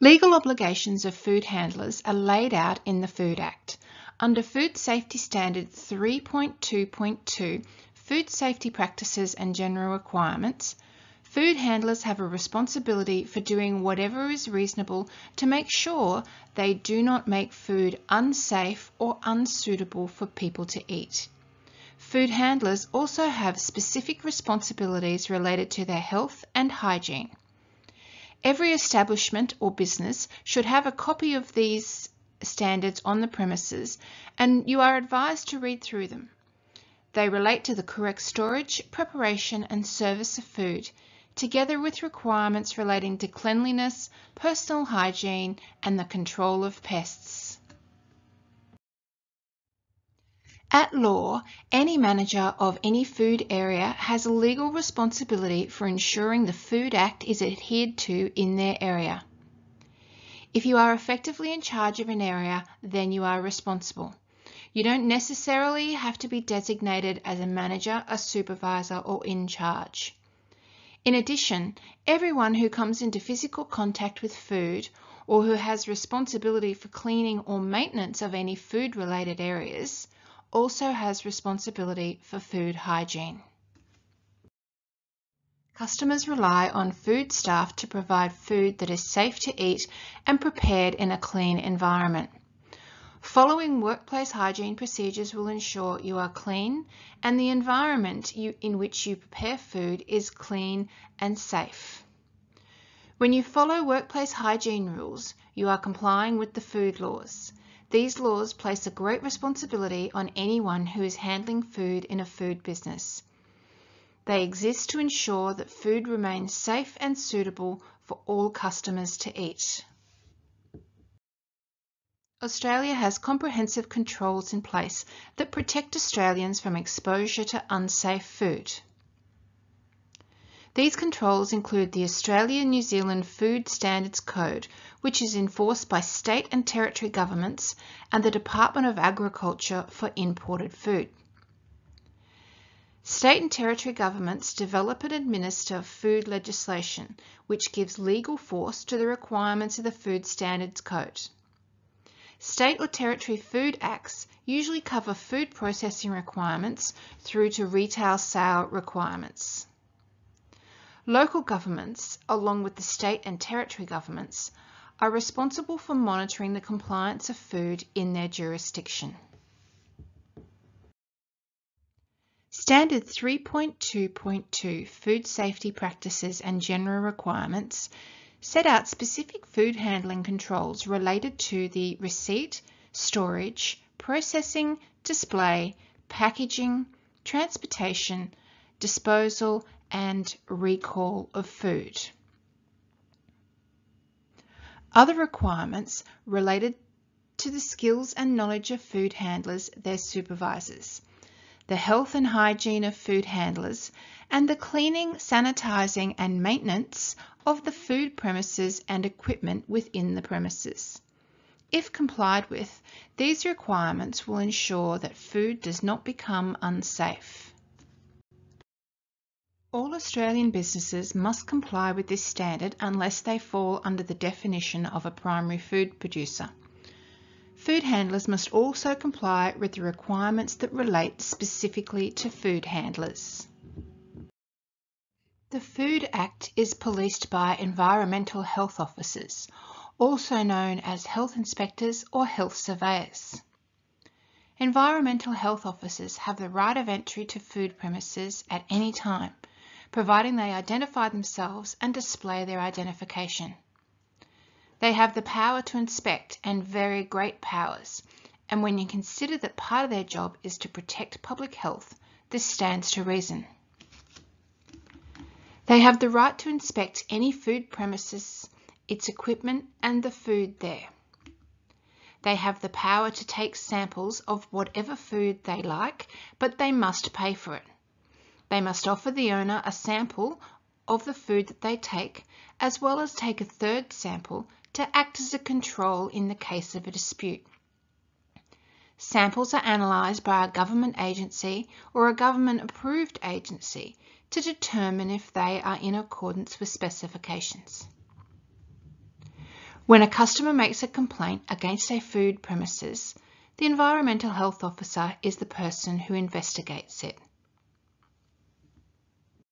Legal obligations of food handlers are laid out in the Food Act. Under Food Safety Standard 3.2.2, Food Safety Practices and General Requirements, food handlers have a responsibility for doing whatever is reasonable to make sure they do not make food unsafe or unsuitable for people to eat. Food handlers also have specific responsibilities related to their health and hygiene. Every establishment or business should have a copy of these standards on the premises, and you are advised to read through them. They relate to the correct storage, preparation and service of food, together with requirements relating to cleanliness, personal hygiene and the control of pests. At law, any manager of any food area has a legal responsibility for ensuring the Food Act is adhered to in their area. If you are effectively in charge of an area, then you are responsible. You don't necessarily have to be designated as a manager, a supervisor, or in charge. In addition, everyone who comes into physical contact with food or who has responsibility for cleaning or maintenance of any food-related areas also has responsibility for food hygiene. Customers rely on food staff to provide food that is safe to eat and prepared in a clean environment. Following workplace hygiene procedures will ensure you are clean and the environment in which you prepare food is clean and safe. When you follow workplace hygiene rules, you are complying with the food laws. These laws place a great responsibility on anyone who is handling food in a food business. They exist to ensure that food remains safe and suitable for all customers to eat. Australia has comprehensive controls in place that protect Australians from exposure to unsafe food. These controls include the Australia-New Zealand Food Standards Code, which is enforced by state and territory governments and the Department of Agriculture for imported food. State and territory governments develop and administer food legislation, which gives legal force to the requirements of the Food Standards Code. State or territory food acts usually cover food processing requirements through to retail sale requirements. Local governments, along with the state and territory governments, are responsible for monitoring the compliance of food in their jurisdiction. Standard 3.2.2 Food Safety Practices and General Requirements set out specific food handling controls related to the receipt, storage, processing, display, packaging, transportation, disposal, and recall of food. Other requirements related to the skills and knowledge of food handlers, their supervisors, the health and hygiene of food handlers, and the cleaning, sanitising and maintenance of the food premises and equipment within the premises. If complied with, these requirements will ensure that food does not become unsafe. All Australian businesses must comply with this standard unless they fall under the definition of a primary food producer. Food handlers must also comply with the requirements that relate specifically to food handlers. The Food Act is policed by environmental health officers, also known as health inspectors or health surveyors. Environmental health officers have the right of entry to food premises at any time, providing they identify themselves and display their identification. They have the power to inspect and very great powers, and when you consider that part of their job is to protect public health, this stands to reason. They have the right to inspect any food premises, its equipment and the food there. They have the power to take samples of whatever food they like, but they must pay for it. They must offer the owner a sample of the food that they take, as well as take a third sample to act as a control in the case of a dispute. Samples are analysed by a government agency or a government-approved agency to determine if they are in accordance with specifications. When a customer makes a complaint against a food premises, the Environmental Health Officer is the person who investigates it.